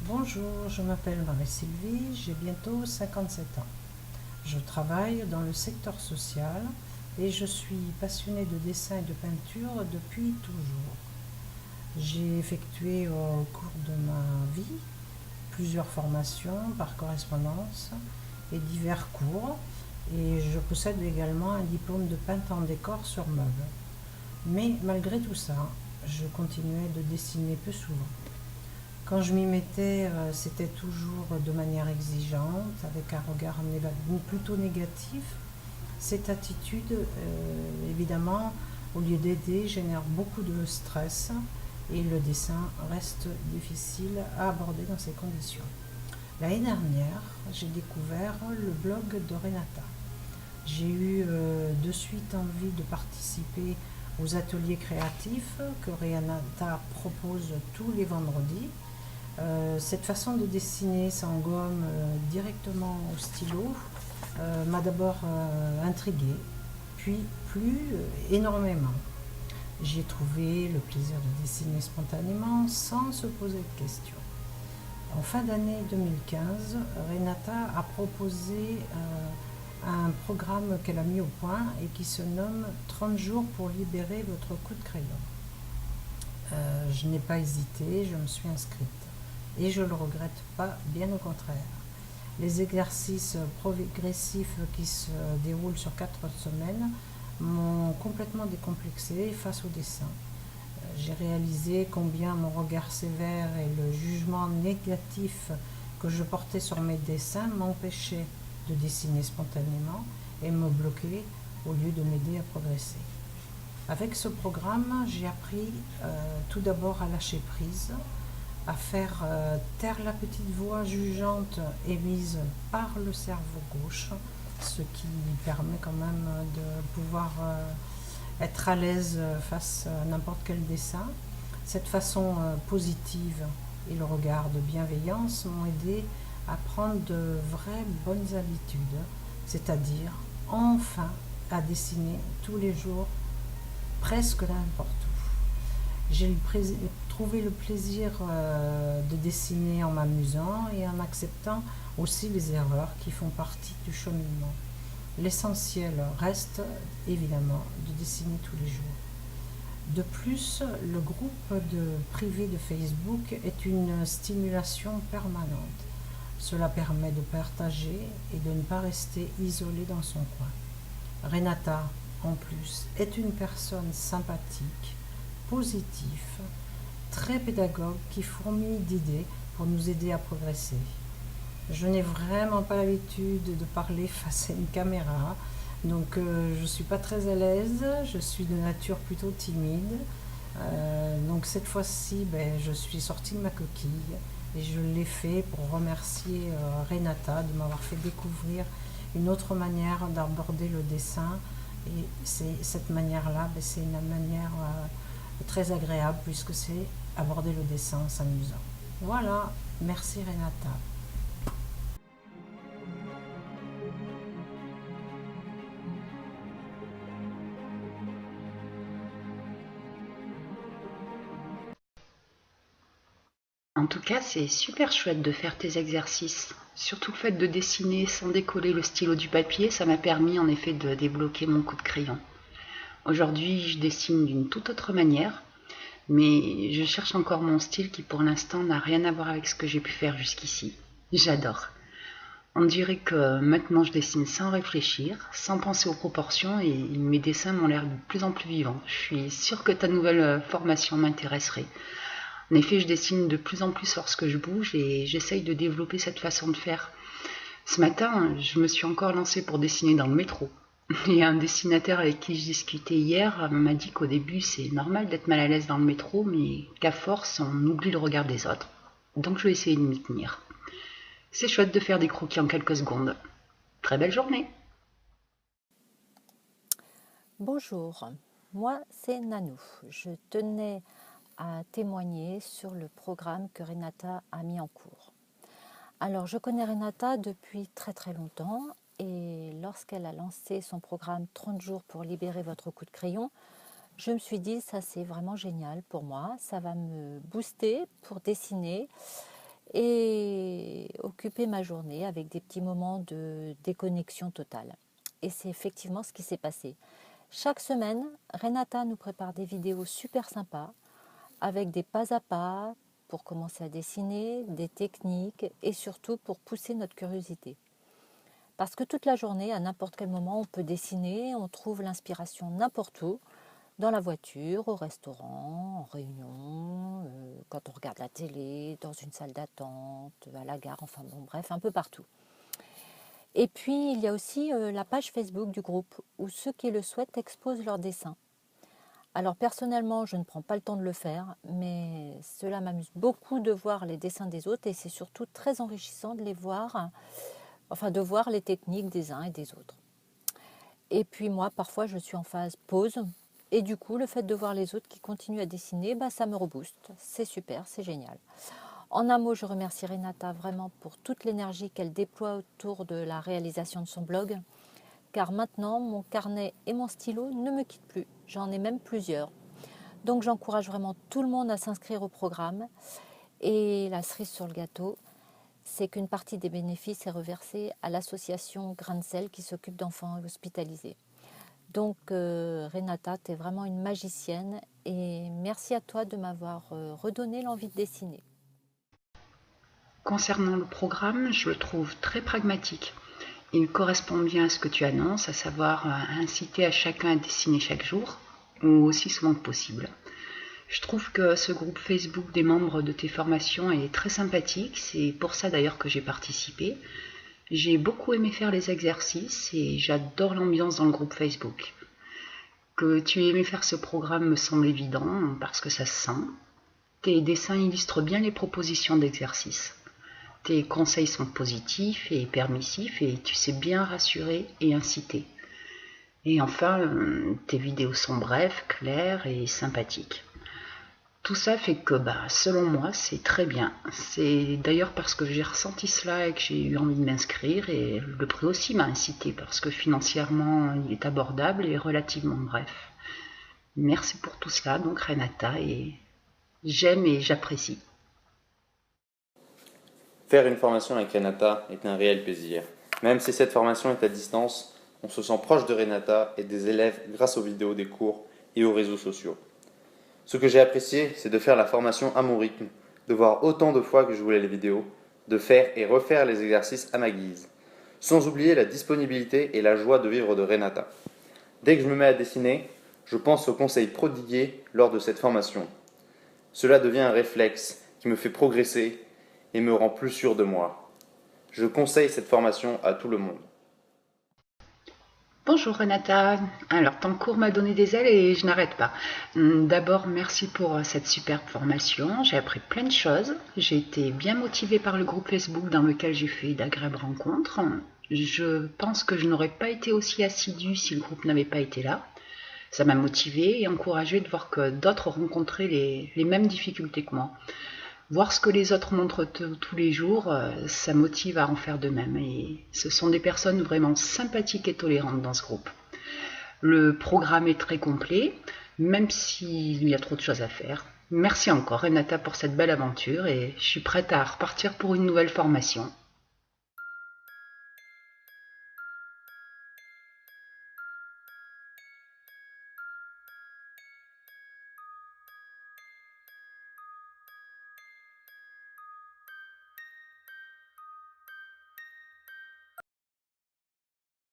Bonjour, je m'appelle Marie-Sylvie, j'ai bientôt 57 ans. Je travaille dans le secteur social et je suis passionnée de dessin et de peinture depuis toujours. J'ai effectué au cours de ma vie plusieurs formations par correspondance et divers cours et je possède également un diplôme de peintre en décor sur meuble. Mais malgré tout ça, je continuais de dessiner peu souvent. Quand je m'y mettais, c'était toujours de manière exigeante, avec un regard plutôt négatif. Cette attitude, évidemment, au lieu d'aider, génère beaucoup de stress et le dessin reste difficile à aborder dans ces conditions. L'année dernière, j'ai découvert le blog de Renata. J'ai eu de suite envie de participer aux ateliers créatifs que Renata propose tous les vendredis. Cette façon de dessiner sans gomme directement au stylo m'a d'abord intriguée, puis plu énormément. J'ai trouvé le plaisir de dessiner spontanément sans se poser de questions. En fin d'année 2015, Renata a proposé un programme qu'elle a mis au point et qui se nomme 30 jours pour libérer votre coup de crayon. Je n'ai pas hésité, je me suis inscrite. Et je ne le regrette pas, bien au contraire. Les exercices progressifs qui se déroulent sur 4 semaines m'ont complètement décomplexé face au dessin. J'ai réalisé combien mon regard sévère et le jugement négatif que je portais sur mes dessins m'empêchaient de dessiner spontanément et me bloquaient au lieu de m'aider à progresser. Avec ce programme, j'ai appris tout d'abord à lâcher prise, à faire taire la petite voix jugeante émise par le cerveau gauche, ce qui permet quand même de pouvoir être à l'aise face à n'importe quel dessin. Cette façon positive et le regard de bienveillance m'ont aidé à prendre de vraies bonnes habitudes, c'est-à-dire enfin à dessiner tous les jours presque n'importe où. J'ai trouvé le plaisir de dessiner en m'amusant et en acceptant aussi les erreurs qui font partie du cheminement. L'essentiel reste évidemment de dessiner tous les jours. De plus, le groupe privé de Facebook est une stimulation permanente. Cela permet de partager et de ne pas rester isolé dans son coin. Renata, en plus, est une personne sympathique, positive, très pédagogue qui fourmille d'idées pour nous aider à progresser. Je n'ai vraiment pas l'habitude de parler face à une caméra, donc je ne suis pas très à l'aise, je suis de nature plutôt timide. Donc cette fois-ci, je suis sortie de ma coquille et je l'ai fait pour remercier Renata de m'avoir fait découvrir une autre manière d'aborder le dessin. Et cette manière-là, c'est une manière très agréable puisque c'est aborder le dessin en s'amusant. Voilà, merci Renata. En tout cas, c'est super chouette de faire tes exercices. Surtout le fait de dessiner sans décoller le stylo du papier, ça m'a permis en effet de débloquer mon coup de crayon. Aujourd'hui, je dessine d'une toute autre manière, mais je cherche encore mon style qui pour l'instant n'a rien à voir avec ce que j'ai pu faire jusqu'ici. J'adore. On dirait que maintenant je dessine sans réfléchir, sans penser aux proportions et mes dessins m'ont l'air de plus en plus vivants. Je suis sûre que ta nouvelle formation m'intéresserait. En effet, je dessine de plus en plus lorsque je bouge et j'essaye de développer cette façon de faire. Ce matin, je me suis encore lancée pour dessiner dans le métro. Il y a un dessinateur avec qui je discutais hier m'a dit qu'au début c'est normal d'être mal à l'aise dans le métro, mais qu'à force on oublie le regard des autres. Donc je vais essayer de m'y tenir. C'est chouette de faire des croquis en quelques secondes. Très belle journée. Bonjour, moi c'est Nanou. Je tenais à témoigner sur le programme que Renata a mis en cours. Alors je connais Renata depuis très très longtemps et lorsqu'elle a lancé son programme 30 jours pour libérer votre coup de crayon, je me suis dit ça c'est vraiment génial pour moi, ça va me booster pour dessiner et occuper ma journée avec des petits moments de déconnexion totale. Et c'est effectivement ce qui s'est passé. Chaque semaine, Renata nous prépare des vidéos super sympas avec des pas à pas pour commencer à dessiner, des techniques et surtout pour pousser notre curiosité. Parce que toute la journée, à n'importe quel moment, on peut dessiner, on trouve l'inspiration n'importe où, dans la voiture, au restaurant, en réunion, quand on regarde la télé, dans une salle d'attente, à la gare, enfin bon, bref, un peu partout. Et puis, il y a aussi la page Facebook du groupe, où ceux qui le souhaitent exposent leurs dessins. Alors personnellement, je ne prends pas le temps de le faire, mais cela m'amuse beaucoup de voir les dessins des autres et c'est surtout très enrichissant de les voir, enfin de voir les techniques des uns et des autres. Et puis moi, parfois, je suis en phase pause et du coup, le fait de voir les autres qui continuent à dessiner, ça me rebooste. C'est super, c'est génial. En un mot, je remercie Renata vraiment pour toute l'énergie qu'elle déploie autour de la réalisation de son blog. Car maintenant, mon carnet et mon stylo ne me quittent plus. J'en ai même plusieurs. Donc j'encourage vraiment tout le monde à s'inscrire au programme. Et la cerise sur le gâteau, c'est qu'une partie des bénéfices est reversée à l'association Grain de Sel qui s'occupe d'enfants hospitalisés. Donc Renata, tu es vraiment une magicienne et merci à toi de m'avoir redonné l'envie de dessiner. Concernant le programme, je le trouve très pragmatique. Il correspond bien à ce que tu annonces, à savoir inciter à chacun à dessiner chaque jour, ou aussi souvent que possible. Je trouve que ce groupe Facebook des membres de tes formations est très sympathique, c'est pour ça d'ailleurs que j'ai participé. J'ai beaucoup aimé faire les exercices et j'adore l'ambiance dans le groupe Facebook. Que tu aies aimé faire ce programme me semble évident, parce que ça se sent. Tes dessins illustrent bien les propositions d'exercices. Tes conseils sont positifs et permissifs et tu sais bien rassurer et inciter. Et enfin, tes vidéos sont brèves, claires et sympathiques. Tout ça fait que, selon moi, c'est très bien. C'est d'ailleurs parce que j'ai ressenti cela et que j'ai eu envie de m'inscrire et le prix aussi m'a incité parce que financièrement, il est abordable et relativement bref. Merci pour tout cela, donc Renata, et j'aime et j'apprécie. Faire une formation avec Renata est un réel plaisir. Même si cette formation est à distance, on se sent proche de Renata et des élèves grâce aux vidéos des cours et aux réseaux sociaux. Ce que j'ai apprécié, c'est de faire la formation à mon rythme, de voir autant de fois que je voulais les vidéos, de faire et refaire les exercices à ma guise, sans oublier la disponibilité et la joie de vivre de Renata. Dès que je me mets à dessiner, je pense aux conseils prodigués lors de cette formation. Cela devient un réflexe qui me fait progresser et me rend plus sûr de moi. Je conseille cette formation à tout le monde. Bonjour Renata, alors ton cours m'a donné des ailes et je n'arrête pas. D'abord merci pour cette superbe formation, j'ai appris plein de choses, j'ai été bien motivée par le groupe Facebook dans lequel j'ai fait d'agréables rencontres. Je pense que je n'aurais pas été aussi assidue si le groupe n'avait pas été là. Ça m'a motivée et encouragée de voir que d'autres rencontraient les mêmes difficultés que moi. Voir ce que les autres montrent tous les jours, ça motive à en faire de même. Et ce sont des personnes vraiment sympathiques et tolérantes dans ce groupe. Le programme est très complet, même s'il y a trop de choses à faire. Merci encore Renata pour cette belle aventure et je suis prête à repartir pour une nouvelle formation.